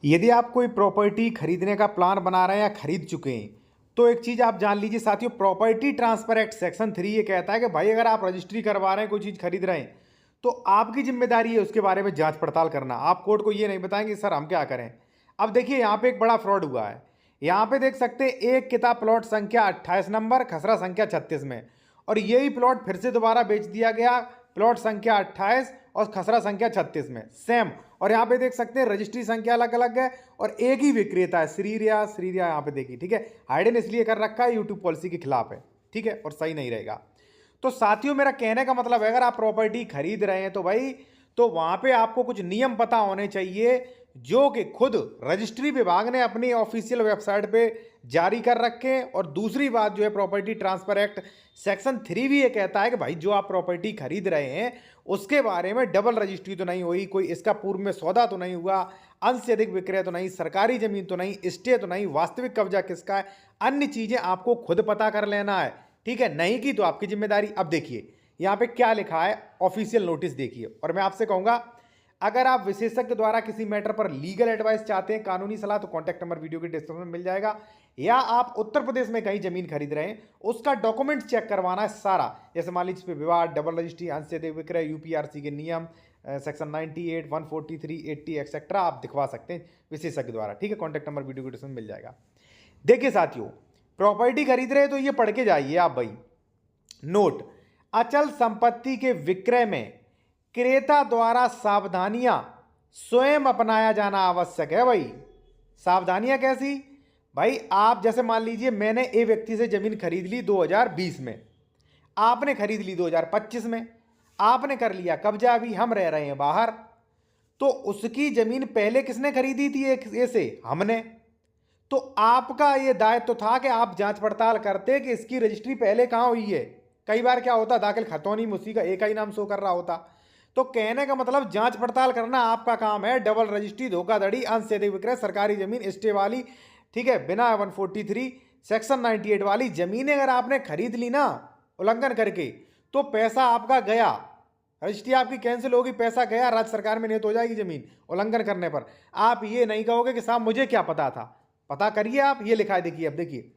यदि आप कोई प्रॉपर्टी खरीदने का प्लान बना रहे हैं या खरीद चुके हैं तो एक चीज़ आप जान लीजिए साथियों, प्रॉपर्टी ट्रांसफर एक्ट सेक्शन 3 ये कहता है कि भाई अगर आप रजिस्ट्री करवा रहे हैं, कोई चीज़ खरीद रहे हैं तो आपकी जिम्मेदारी है उसके बारे में जांच पड़ताल करना। आप कोर्ट को ये नहीं बताएंगे सर हम क्या करें। अब देखिए यहाँ पे एक बड़ा फ्रॉड हुआ है। यहाँ पे देख सकते हैं एक किताब प्लॉट संख्या 28 नंबर खसरा संख्या 36 में, और यही प्लॉट फिर से दोबारा बेच दिया गया प्लॉट संख्या 28 और खसरा संख्या 36 में सेम। और यहाँ पे देख सकते हैं रजिस्ट्री संख्या अलग अलग है और एक ही विक्रेता है, श्रीरिया श्रीरिया यहाँ पे देखिए, ठीक है। हाइडन इसलिए कर रखा है, यूट्यूब पॉलिसी के खिलाफ है, ठीक है, और सही नहीं रहेगा। तो साथियों मेरा कहने का मतलब है अगर आप प्रॉपर्टी खरीद रहे हैं तो भाई तो वहां पे आपको कुछ नियम पता होने चाहिए जो कि खुद रजिस्ट्री विभाग ने अपनी ऑफिशियल वेबसाइट पे जारी कर रखे हैं। और दूसरी बात जो है प्रॉपर्टी ट्रांसफर एक्ट सेक्शन 3 भी ये कहता है कि भाई जो आप प्रॉपर्टी खरीद रहे हैं उसके बारे में डबल रजिस्ट्री तो नहीं हुई, कोई इसका पूर्व में सौदा तो नहीं हुआ, अंश से अधिक विक्रय तो नहीं, सरकारी जमीन तो नहीं, स्टे तो नहीं, वास्तविक कब्जा किसका है, अन्य चीजें आपको खुद पता कर लेना है, ठीक है। नहीं की तो आपकी जिम्मेदारी। अब देखिए यहाँ पे क्या लिखा है, ऑफिशियल नोटिस देखिए। और मैं आपसे कहूंगा अगर आप विशेषज्ञ द्वारा किसी मैटर पर लीगल एडवाइस चाहते हैं, कानूनी सलाह, तो कॉन्टैक्ट नंबर वीडियो के डिस्क्रिप्शन में मिल जाएगा। या आप उत्तर प्रदेश में कहीं जमीन खरीद रहे हैं उसका डॉक्यूमेंट चेक करवाना है सारा, जैसे मान लीजिए इस पे विवाद, डबल रजिस्ट्री, अंश से अधिक विक्रय, यूपीआरसी के नियम, सेक्शन 98, 143, 80 एक्सेट्रा आप दिखवा सकते हैं विशेषज्ञ द्वारा, ठीक है। कॉन्टैक्ट नंबर वीडियो के डिस्क्रिप्शन में मिल जाएगा। देखिए साथियों प्रॉपर्टी खरीद रहे हैं तो ये पढ़ के जाइए आप भाई। नोट, अचल संपत्ति के विक्रय में क्रेता द्वारा सावधानियां स्वयं अपनाया जाना आवश्यक है। भाई सावधानियां कैसी? भाई आप जैसे मान लीजिए मैंने ए व्यक्ति से जमीन खरीद ली 2020 में, आपने खरीद ली 2025 में, आपने कर लिया कब्जा, अभी हम रह रहे हैं बाहर, तो उसकी जमीन पहले किसने खरीदी थी? एक ऐसे हमने। तो आपका यह दायित्व था कि आप जांच पड़ताल करते कि इसकी रजिस्ट्री पहले कहां हुई है। कई बार क्या होता दाखिल खतौनी में उसी का एक ही नाम शो कर रहा होता। तो कहने का मतलब जांच पड़ताल करना आपका काम है। डबल रजिस्ट्री, धोखाधड़ी, अंश से अधिक विक्रय, सरकारी जमीन, स्टे वाली, ठीक है, बिना 143 सेक्शन 98 वाली जमीनें अगर आपने खरीद ली ना उल्लंघन करके तो पैसा आपका गया, रजिस्ट्री आपकी कैंसिल होगी, पैसा गया, राज्य सरकार में नियत हो जाएगी जमीन उल्लंघन करने पर। आप ये नहीं कहोगे कि साहब मुझे क्या पता था। पता करिए आप, ये लिखा है देखिए। अब देखिए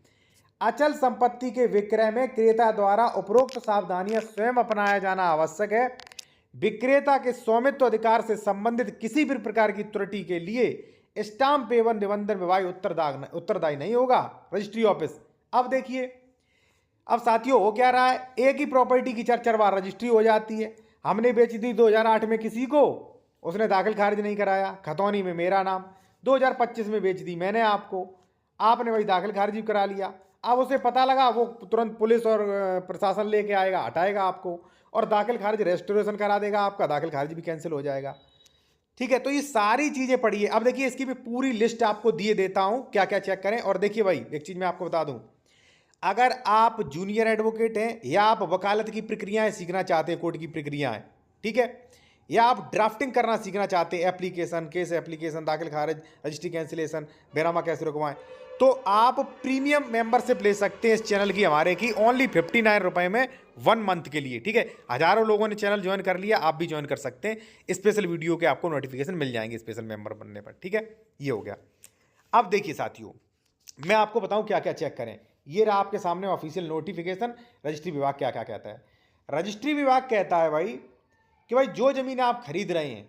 अचल संपत्ति के विक्रय में क्रेता द्वारा उपरोक्त सावधानियां स्वयं अपनाया जाना आवश्यक है। विक्रेता के स्वामित्व अधिकार से संबंधित किसी भी प्रकार की त्रुटि के लिए स्टाम्प एवं निबंधन विभाग उत्तरदायी नहीं होगा, रजिस्ट्री ऑफिस। अब देखिए अब साथियों हो क्या रहा है, एक ही प्रॉपर्टी की 4 बार रजिस्ट्री हो जाती है। हमने बेच दी 2008 में किसी को, उसने दाखिल खारिज नहीं कराया, खतौनी में मेरा नाम, 2025 में बेच दी मैंने आपको, आपने वही दाखिल खारिज करा लिया। अब उसे पता लगा, वो तुरंत पुलिस और प्रशासन लेके आएगा, हटाएगा आपको और दाखिल खारिज रेस्टोरेशन करा देगा, आपका दाखिल खारिज भी कैंसिल हो जाएगा, ठीक है। तो ये सारी चीजें पढ़िए। अब देखिए इसकी भी पूरी लिस्ट आपको दिए देता हूं क्या क्या चेक करें। और देखिए भाई एक चीज मैं आपको बता दूं, अगर आप जूनियर एडवोकेट हैं या आप वकालत की प्रक्रियाएं सीखना चाहते हैं, कोर्ट की प्रक्रियाएं, ठीक है, या आप ड्राफ्टिंग करना सीखना चाहते हैं, एप्लीकेशन, केस एप्लीकेशन, दाखिल खारिज, रजिस्ट्री कैंसिलेशन, बेनामा कैसे रुकवाएं, तो आप प्रीमियम मेंबरशिप ले सकते हैं इस चैनल की, हमारे की ओनली 59 रुपए में 1 मंथ के लिए, ठीक है। हजारों लोगों ने चैनल ज्वाइन कर लिया, आप भी ज्वाइन कर सकते हैं। स्पेशल वीडियो के आपको नोटिफिकेशन मिल जाएंगे स्पेशल मेंबर बनने पर, ठीक है। ये हो गया। अब देखिए साथियों मैं आपको बताऊं क्या क्या चेक करें। ये रहा आपके सामने ऑफिशियल नोटिफिकेशन, रजिस्ट्री विभाग क्या क्या कहता है। रजिस्ट्री विभाग कहता है भाई कि भाई जो जमीन आप खरीद रहे हैं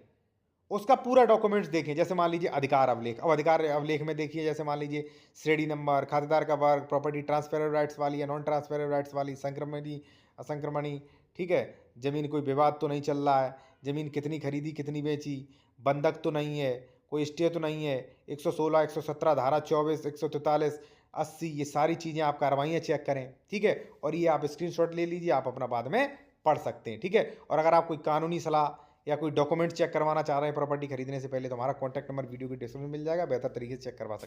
उसका पूरा डॉक्यूमेंट्स देखें। जैसे मान लीजिए अधिकार अवलेख, अब अधिकार अवलेख में देखिए, जैसे मान लीजिए श्रेणी नंबर, खातेदार का वर्ग, प्रॉपर्टी ट्रांसफर राइट्स वाली या नॉन ट्रांसफर राइट्स वाली, संक्रमणी असंक्रमणी, ठीक है, जमीन कोई विवाद तो नहीं चल रहा है, जमीन कितनी खरीदी कितनी बेची, बंधक तो नहीं है, कोई स्टे तो नहीं है, 116, 117 धारा 24, 143, 80, ये सारी चीज़ें आप कार्रवाइयाँ चेक करें, ठीक है। और ये आप स्क्रीनशॉट ले लीजिए, आप अपना बाद में पढ़ सकते हैं, ठीक है। और अगर आप कोई कानूनी सलाह या कोई डॉक्यूमेंट चेक करवाना चाह रहे हैं प्रॉपर्टी खरीदने से पहले तो हमारा कॉन्टैक्ट नंबर वीडियो की डिस्क्रिप्शन में मिल जाएगा, बेहतर तरीके से चेक करवा सकते हैं।